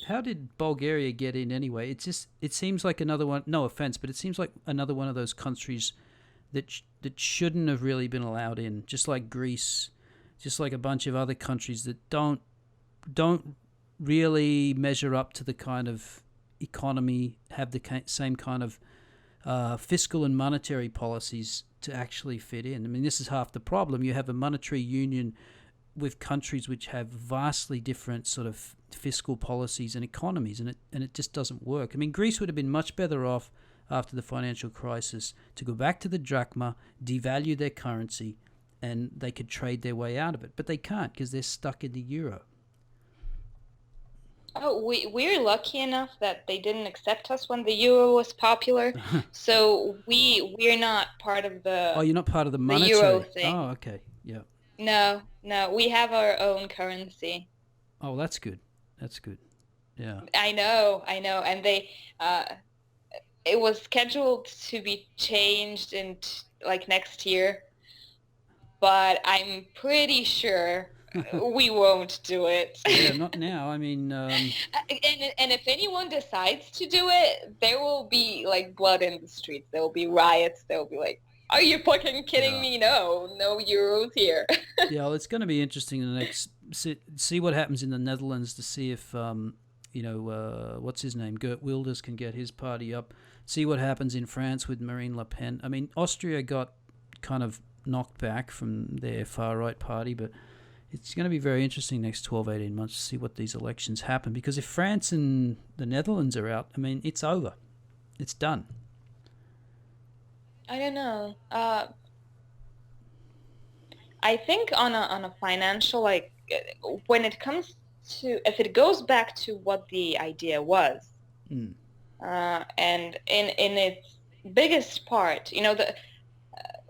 How did Bulgaria get in anyway? It seems like another one, no offense, but it seems like another one of those countries that shouldn't have really been allowed in, just like Greece, just like a bunch of other countries that don't really measure up to the kind of economy, have the same kind of fiscal and monetary policies to actually fit in. I mean, this is half the problem. You have a monetary union with countries which have vastly different sort of fiscal policies and economies, and it just doesn't work. I mean, Greece would have been much better off after the financial crisis to go back to the drachma, devalue their currency, and they could trade their way out of it. But they can't because they're stuck in the euro. Oh, we're lucky enough that they didn't accept us when the euro was popular, so we're not part of the. Oh, you're not part of the monetary. Euro thing. Oh, okay, yeah. No, we have our own currency. Oh, that's good. That's good. Yeah. I know, and they, it was scheduled to be changed in like next year, but I'm pretty sure we won't do it. Yeah, not now. I mean, and if anyone decides to do it, there will be like blood in the streets. There will be riots. There will be like, are you fucking kidding me? No euros here. Yeah, well, it's going to be interesting in the next see what happens in the Netherlands to see if what's his name, Geert Wilders can get his party up. See what happens in France with Marine Le Pen. I mean, Austria got kind of knocked back from their far right party, but It's going to be very interesting next 12, 18 months to see what these elections happen. Because if France and the Netherlands are out, I mean, it's over. It's done. I don't know. I think on a financial, like, when it comes to, if it goes back to what the idea was, Mm. and in its biggest part,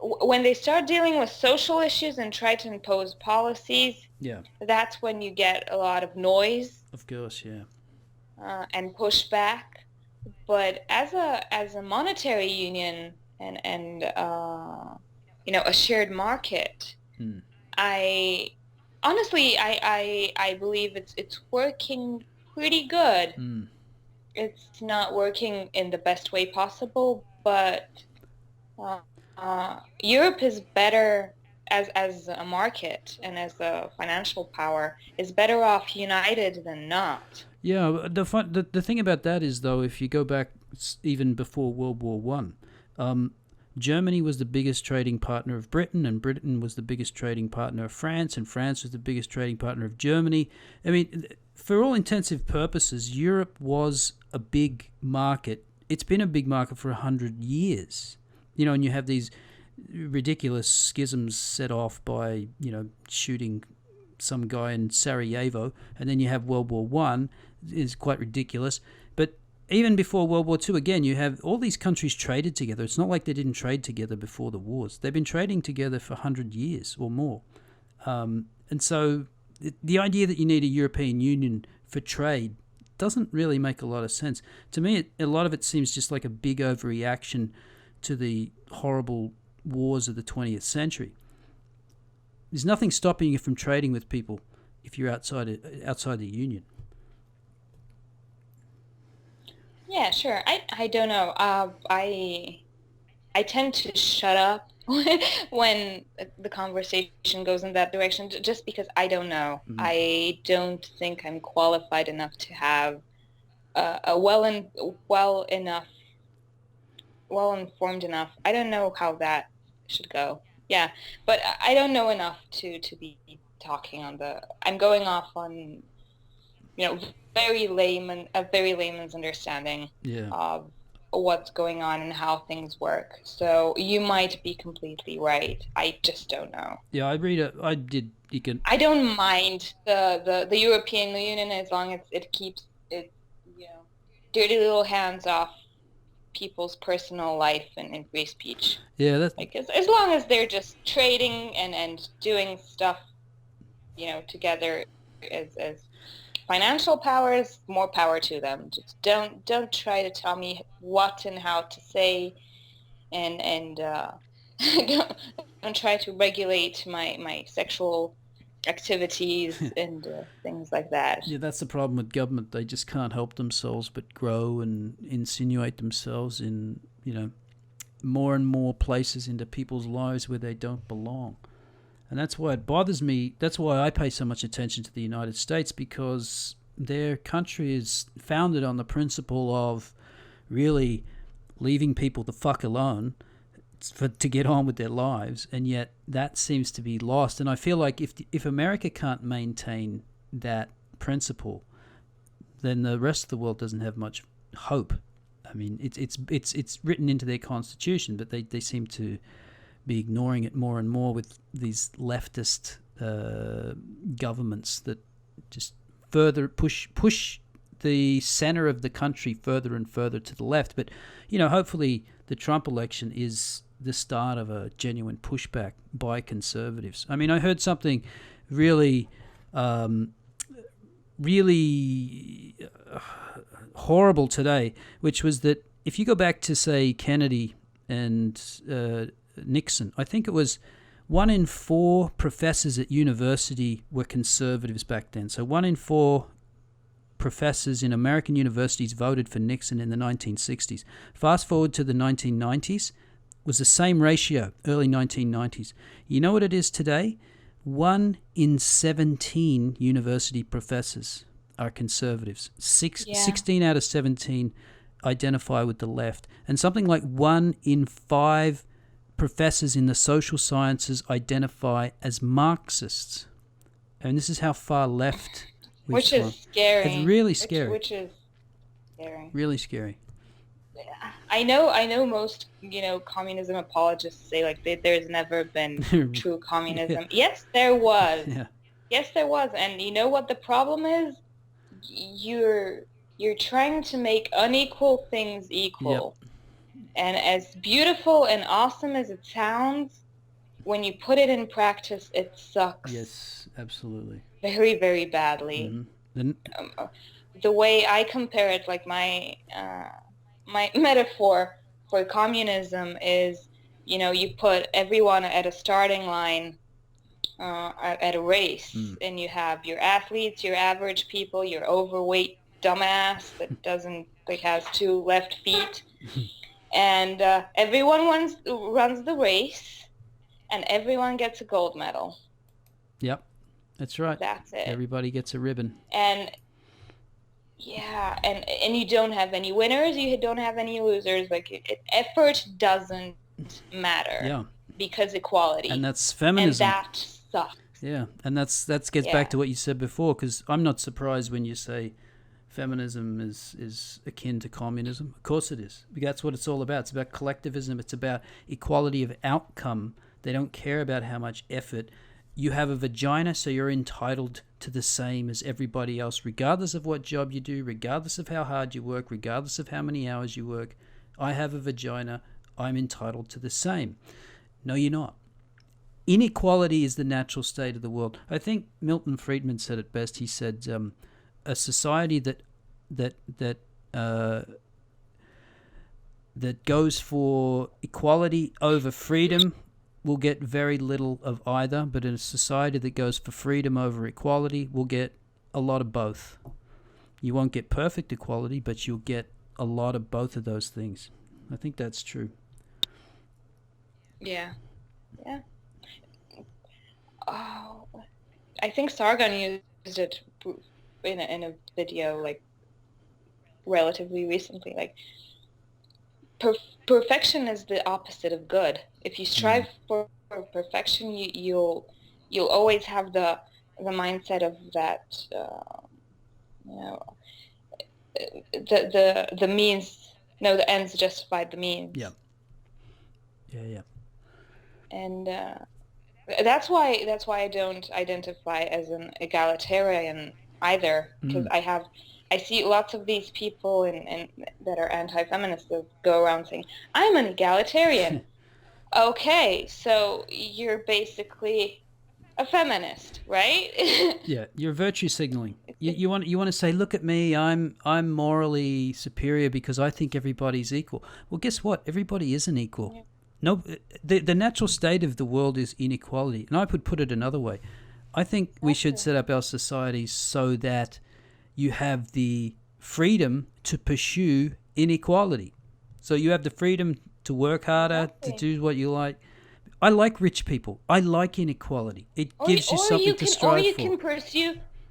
when they start dealing with social issues and try to impose policies, Yeah, that's when you get a lot of noise of course, yeah. and pushback. But as a monetary union and a shared market, Mm. I honestly I believe it's working pretty good. Mm. It's not working in the best way possible, but uh, Europe is better as a market and as a financial power is better off united than not. Yeah, the thing about that is, though, if you go back even before World War One, Germany was the biggest trading partner of Britain, and Britain was the biggest trading partner of France, and France was the biggest trading partner of Germany. I mean, for all intensive purposes, Europe was a big market. It's been a big market for 100 years. And you have these ridiculous schisms set off by, shooting some guy in Sarajevo, and then you have World War One, is quite ridiculous. But even before World War Two, again, you have all these countries traded together. It's not like they didn't trade together before the wars. They've been trading together for 100 years or more. And so the idea that you need a European Union for trade doesn't really make a lot of sense. To me, a lot of it seems just like a big overreaction to the horrible wars of the 20th century. There's nothing stopping you from trading with people if you're outside the union. Yeah, sure. I don't know. I tend to shut up when the conversation goes in that direction, just because I don't know. Mm-hmm. I don't think I'm qualified enough to have a well informed enough. I don't know how that should go. Yeah, but I don't know enough to be talking on the. I'm going off on, very layman's understanding Yeah. of what's going on and how things work. So you might be completely right. I just don't know. Yeah, I did. I don't mind the European Union as long as it keeps its dirty little hands off people's personal life and free speech. Yeah, that's like as long as they're just trading and doing stuff, together as financial powers, more power to them. Just don't try to tell me what and how to say, and don't try to regulate my sexual activities and things like that. Yeah, that's the problem with government. They just can't help themselves but grow and insinuate themselves in, more and more places into people's lives where they don't belong. And that's why it bothers me. That's why I pay so much attention to the United States, because their country is founded on the principle of really leaving people the fuck alone to get on with their lives, and yet that seems to be lost. And I feel like if America can't maintain that principle, then the rest of the world doesn't have much hope. I mean, it's written into their constitution, but they seem to be ignoring it more and more with these leftist governments that just further push the center of the country further and further to the left. But hopefully the Trump election is the start of a genuine pushback by conservatives. I mean, I heard something really horrible today, which was that if you go back to, say, Kennedy and Nixon, I think it was 1 in 4 professors at university were conservatives back then. So 1 in 4 professors in American universities voted for Nixon in the 1960s. Fast forward to the 1990s, was the same ratio, early 1990s. You know what it is today? 1 in 17 university professors are conservatives. 16 out of 17 identify with the left. And something like 1 in 5 professors in the social sciences identify as Marxists. And this is how far left we've Which is swung. scary. It's really scary. Which is scary. Really scary. I know most, communism apologists say like there's never been true communism. Yes, there was. Yeah. Yes, there was. And you know what the problem is? You're trying to make unequal things equal. Yep. And as beautiful and awesome as it sounds, when you put it in practice, it sucks. Yes, absolutely. Very, very badly. Mm-hmm. The way I compare it, like my metaphor for communism is, you put everyone at a starting line at a race, and you have your athletes, your average people, your overweight dumbass that doesn't has 2 left feet, and everyone runs the race, and everyone gets a gold medal. Yep, that's right. That's it. Everybody gets a ribbon. And yeah, and you don't have any winners, you don't have any losers. Like effort doesn't matter. Yeah. Because equality. And that's feminism. And that sucks. Yeah, and that gets back to what you said before, because I'm not surprised when you say feminism is akin to communism. Of course it is. That's what it's all about. It's about collectivism. It's about equality of outcome. They don't care about how much effort. You have a vagina, so you're entitled to the same as everybody else, regardless of what job you do, regardless of how hard you work, regardless of how many hours you work. I have a vagina. I'm entitled to the same. No, you're not. Inequality is the natural state of the world. I think Milton Friedman said it best. He said, "A society that goes for equality over freedom will get very little of either. But in a society that goes for freedom over equality, will get a lot of both. You won't get perfect equality, but you'll get a lot of both of those things." I think that's true. Yeah. Yeah. Oh, I think Sargon used it in a video like relatively recently. Like perfection is the opposite of good. If you strive for perfection, you'll always have the mindset of that. The means. No, the ends justified the means. Yeah. Yeah. And that's why I don't identify as an egalitarian either, because I see lots of these people and that are anti-feminists that go around saying, "I'm an egalitarian." Okay, so you're basically a feminist, right? Yeah, you're virtue signaling. You want to say, "Look at me, I'm morally superior because I think everybody's equal." Well, guess what? Everybody isn't equal. Yeah. No, the natural state of the world is inequality. And I would put it another way. I think we should set up our societies so that you have the freedom to pursue inequality. So you have the freedom to work harder, to do what you like. I like rich people. I like inequality. It gives you something to strive for.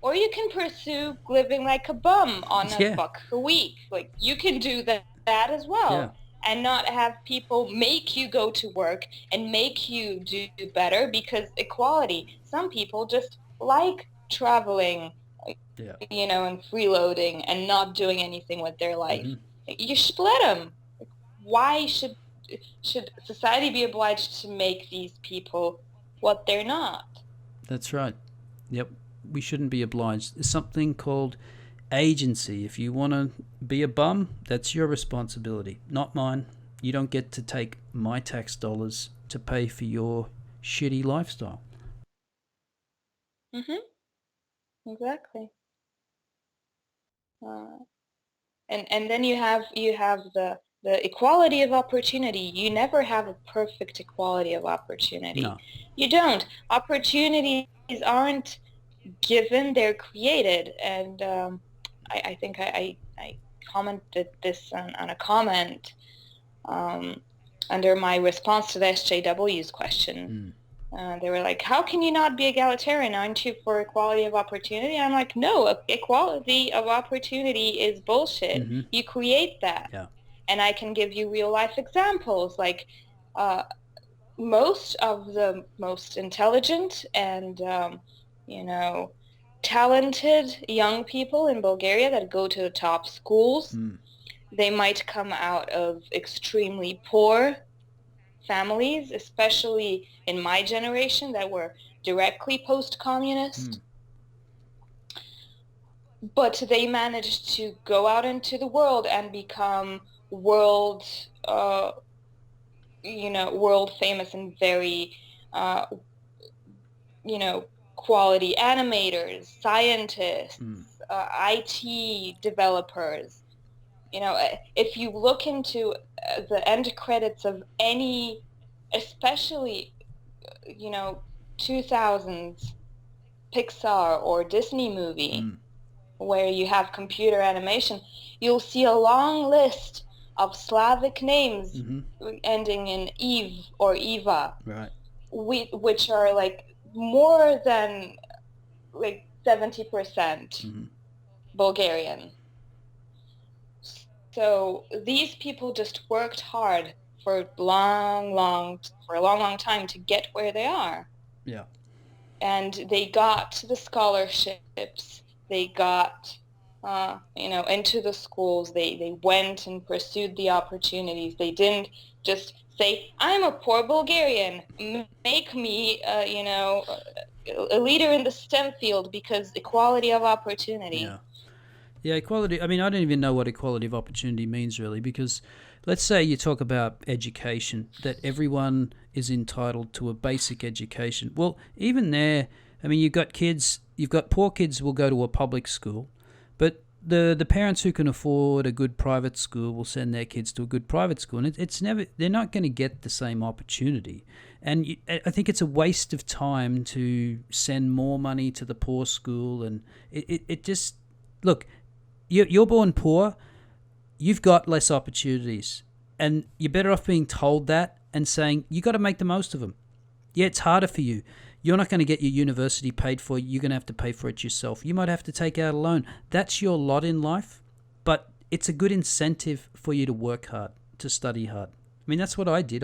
Or you can pursue living like a bum on $1 a week. Like you can do that as well. Yeah. And not have people make you go to work and make you do better, because equality. Some people just like traveling, and freeloading and not doing anything with their life. Mm-hmm. You should let them. Why should society be obliged to make these people what they're not? That's right. Yep. We shouldn't be obliged. There's something called agency. If you want to be a bum, that's your responsibility, not mine. You don't get to take my tax dollars to pay for your shitty lifestyle. Exactly. And then you have the equality of opportunity. You never have a perfect equality of opportunity. No. You don't. Opportunities aren't given, they're created. And I think I commented this on a comment under my response to the SJW's question. They were like, "How can you not be egalitarian? Aren't you for equality of opportunity?" I'm like, no, equality of opportunity is bullshit. Mm-hmm. You create that. Yeah. And I can give you real life examples. Like most of the most intelligent and you know, talented young people in Bulgaria that go to the top schools. They might come out of extremely poor families, especially in my generation that were directly post-communist. But they managed to go out into the world and become world, world famous and very, uh, quality animators, scientists, IT developers. If you look into the end credits of any, especially, 2000s Pixar or Disney movie where you have computer animation, you'll see a long list of Slavic names ending in Eve or Eva, Right. which are like more than like 70% Bulgarian. So these people just worked hard for a long time to get where they are. Yeah. And they got the scholarships. They got, into the schools. They went and pursued the opportunities. They didn't just say, I'm a poor Bulgarian. Make me, a leader in the STEM field because equality of opportunity. Yeah. Yeah, equality. I mean, I don't even know what equality of opportunity means really, because let's say you talk about education, that everyone is entitled to a basic education. Well, even there, I mean, you've got poor kids who will go to a public school, but the parents who can afford a good private school will send their kids to a good private school, and they're not going to get the same opportunity. And I think it's a waste of time to send more money to the poor school, and it just, look, you're born poor, you've got less opportunities, and you're better off being told that and saying you got to make the most of them. Yeah, it's harder for you. You're not going to get your university paid for. You're going to have to pay for it yourself. You might have to take out a loan. That's your lot in life, but it's a good incentive for you to work hard, to study hard. I mean, that's what I did.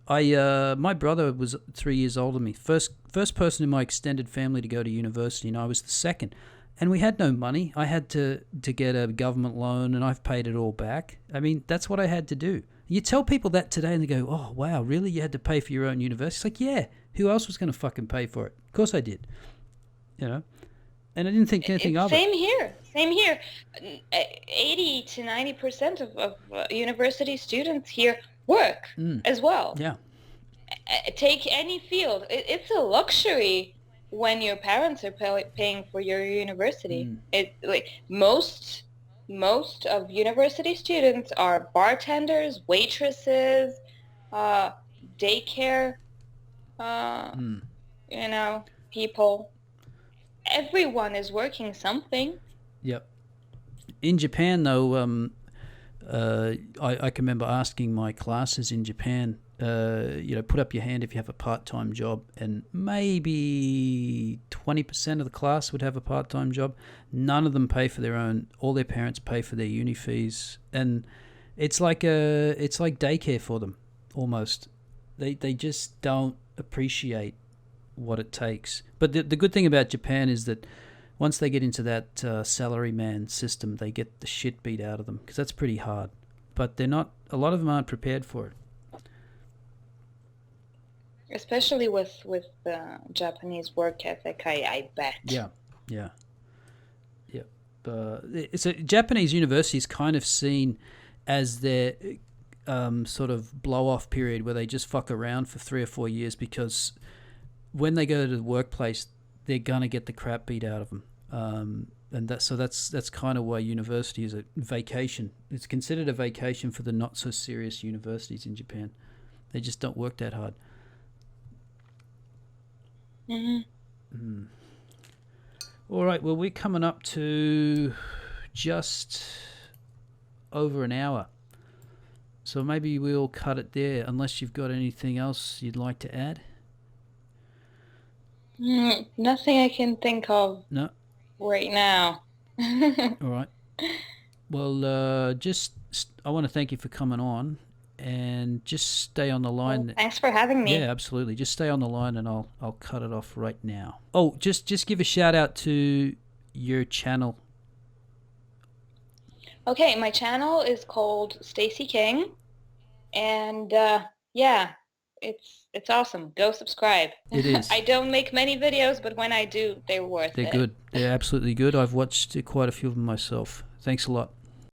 My brother was 3 years older than me. First person in my extended family to go to university, and I was the second. And we had no money. I had to get a government loan, and I've paid it all back. I mean, that's what I had to do. You tell people that today, and they go, "Oh, wow, really? You had to pay for your own university?" It's like, yeah. Who else was going to fucking pay for it? Of course I did. And I didn't think anything of it. Same here. 80 to 90% of university students here work as well. Yeah. Take any field. It's a luxury when your parents are paying for your university. Most of university students are bartenders, waitresses, daycare, people. Everyone is working something. Yep. In Japan, though, I can remember asking my classes in Japan, put up your hand if you have a part-time job, and maybe 20% of the class would have a part-time job. None of them pay for their own. All their parents pay for their uni fees, and it's like daycare for them almost. They just don't appreciate what it takes. But the good thing about Japan is that once they get into that salaryman system, they get the shit beat out of them, because that's pretty hard. But a lot of them aren't prepared for it. Especially with the Japanese work ethic, I bet. Yeah. It's a Japanese university is kind of seen as their sort of blow-off period where they just fuck around for 3 or 4 years, because when they go to the workplace, they're gonna get the crap beat out of them. And that's kind of why university is a vacation. It's considered a vacation for the not so serious universities in Japan. They just don't work that hard. All right, well, we're coming up to just over an hour, so maybe we'll cut it there, unless you've got anything else you'd like to add. Nothing I can think of. No. Right now. All right. Well, I want to thank you for coming on, and just stay on the line. Well, thanks for having me. Yeah, absolutely. Just stay on the line, and I'll cut it off right now. Oh, just give a shout out to your channel. Okay, my channel is called Stacy King, and yeah, it's awesome. Go subscribe. It is. I don't make many videos, but when I do, they're worth it. They're good. They're absolutely good. I've watched quite a few of them myself. Thanks a lot.